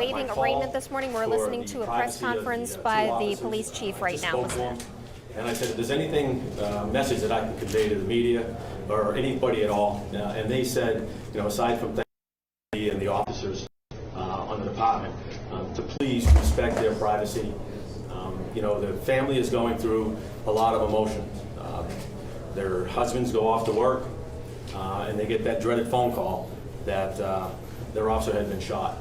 awaiting arraignment this morning. We're listening to a press conference by the police chief right now. And I said, if there's anything, message that I can convey to the media or anybody at all, and they said, aside from me and the officers on the department, to please respect their privacy. The family is going through a lot of emotion. Their husbands go off to work, and they get that dreaded phone call that their officer had been shot,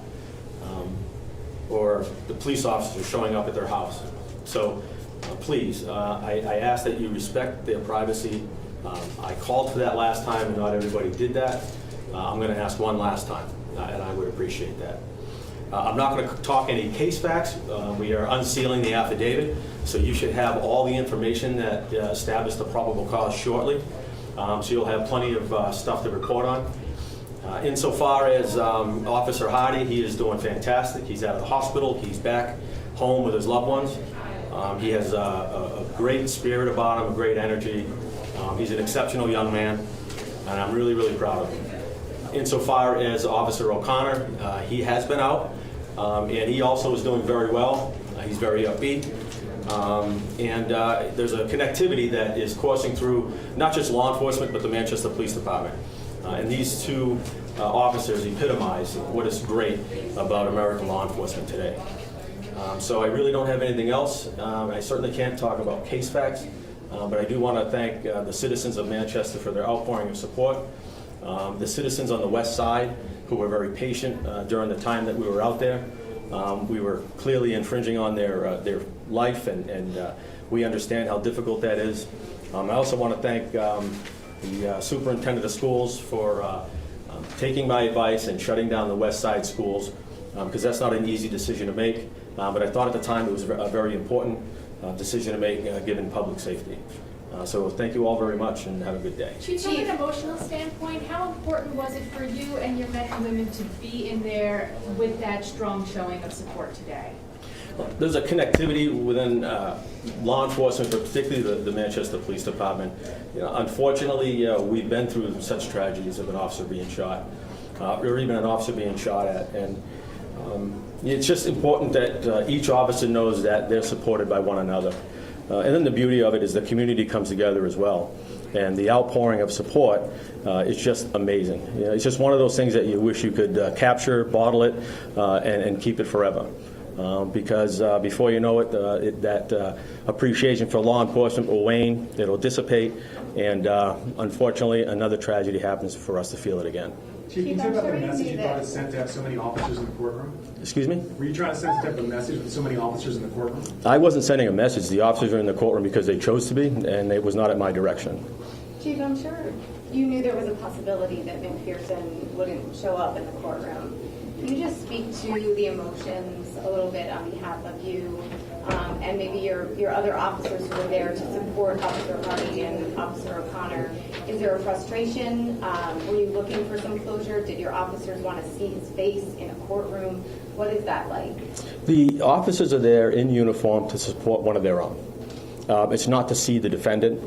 or the police officer showing up at their house. So please, I ask that you respect their privacy. I called for that last time, and not everybody did that. I'm going to ask one last time, and I would appreciate that. I'm not going to talk any case facts. We are unsealing the affidavit, so you should have all the information that established the probable cause shortly. So you'll have plenty of stuff to report on. Insofar as Officer Hardy, he is doing fantastic. He's out of the hospital. He's back home with his loved ones. He has a great spirit about him, a great energy. He's an exceptional young man, and I'm really, really proud of him. Insofar as Officer O'Connor, he has been out, and he also is doing very well. He's very upbeat. And there's a connectivity that is coursing through not just law enforcement, but the Manchester Police Department. And these two officers epitomize what is great about American law enforcement today. So I really don't have anything else. I certainly can't talk about case facts, but I do want to thank the citizens of Manchester for their outpouring of support. The citizens on the west side who were very patient during the time that we were out there. We were clearly infringing on their life, and we understand how difficult that is. I also want to thank the superintendent of schools for taking my advice and shutting down the west side schools, because that's not an easy decision to make. But I thought at the time it was a very important decision to make given public safety. So thank you all very much, and have a good day. Chief, from an emotional standpoint, how important was it for you and your men and women to be in there with that strong showing of support today? There's a connectivity within law enforcement, but particularly the Manchester Police Department. Unfortunately, we've been through such tragedies of an officer being shot, or even an officer being shot at, and it's just important that each officer knows that they're supported by one another. And then the beauty of it is the community comes together as well. And the outpouring of support is just amazing. It's just one of those things that you wish you could capture, bottle it, and keep it forever. Because before you know it, that appreciation for law enforcement will wane, it'll dissipate, and unfortunately another tragedy happens for us to feel it again. Chief, can you talk about the message you thought it sent to have so many officers in the courtroom? Excuse me? Were you trying to send a message with so many officers in the courtroom? I wasn't sending a message. The officers are in the courtroom because they chose to be, and it was not at my direction. Chief, I'm sure you knew there was a possibility that McPherson wouldn't show up in the courtroom. Can you just speak to the emotions a little bit on behalf of you and maybe your other officers who were there to support Officer Hardy and Officer O'Connor? Is there a frustration? Were you looking for some closure? Did your officers want to see his face in a courtroom? What is that like? The officers are there in uniform to support one of their own. It's not to see the defendant.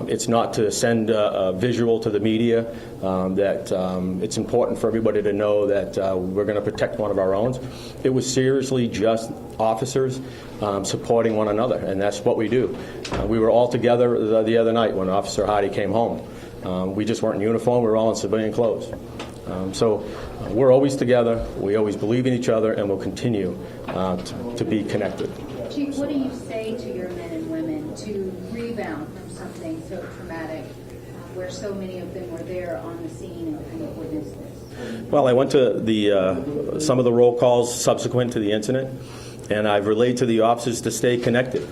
It's not to send a visual to the media. That it's important for everybody to know that we're going to protect one of our own. It was seriously just officers supporting one another, and that's what we do. We were all together the other night when Officer Hardy came home. We just weren't in uniform. We were all in civilian clothes. So we're always together. We always believe in each other, and we'll continue to be connected. Chief, what do you say to your men and women to rebound from something so traumatic, where so many of them were there on the scene and witnessed this? Well, I went to some of the roll calls subsequent to the incident, and I've relayed to the officers to stay connected,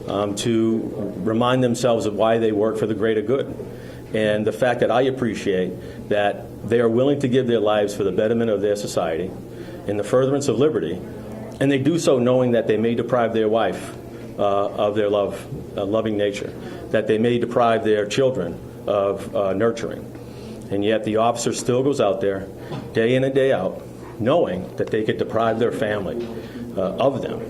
to remind themselves of why they work for the greater good, and the fact that I appreciate that they are willing to give their lives for the betterment of their society, in the furtherance of liberty, and they do so knowing that they may deprive their wife of their loving nature, that they may deprive their children of nurturing. And yet the officer still goes out there day in and day out knowing that they could deprive their family of them.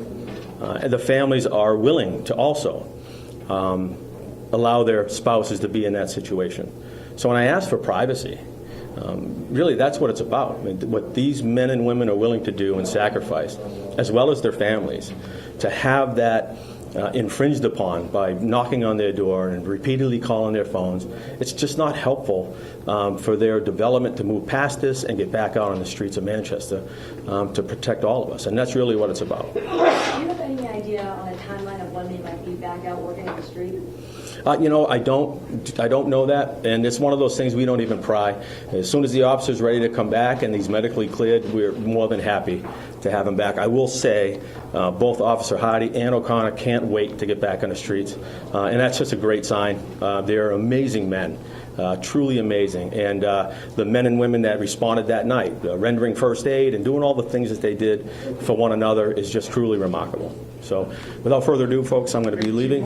And the families are willing to also allow their spouses to be in that situation. So when I ask for privacy, Really, that's what it's about. I mean, what these men and women are willing to do and sacrifice, as well as their families, to have that infringed upon by knocking on their door and repeatedly calling their phones. It's just not helpful for their development to move past this and get back out on the streets of Manchester to protect all of us. And that's really what it's about. Do you have any idea on a timeline of when they might be back out working on the street? I don't know that, and it's one of those things we don't even pry. As soon as the officer's ready to come back and he's medically cleared, we're more than happy to have him back. I will say both Officer Hardy and O'Connor can't wait to get back on the streets, and that's just a great sign. They're amazing men. Truly amazing. And the men and women that responded that night, rendering first aid and doing all the things that they did for one another is just truly remarkable. So without further ado, folks, I'm going to be leaving.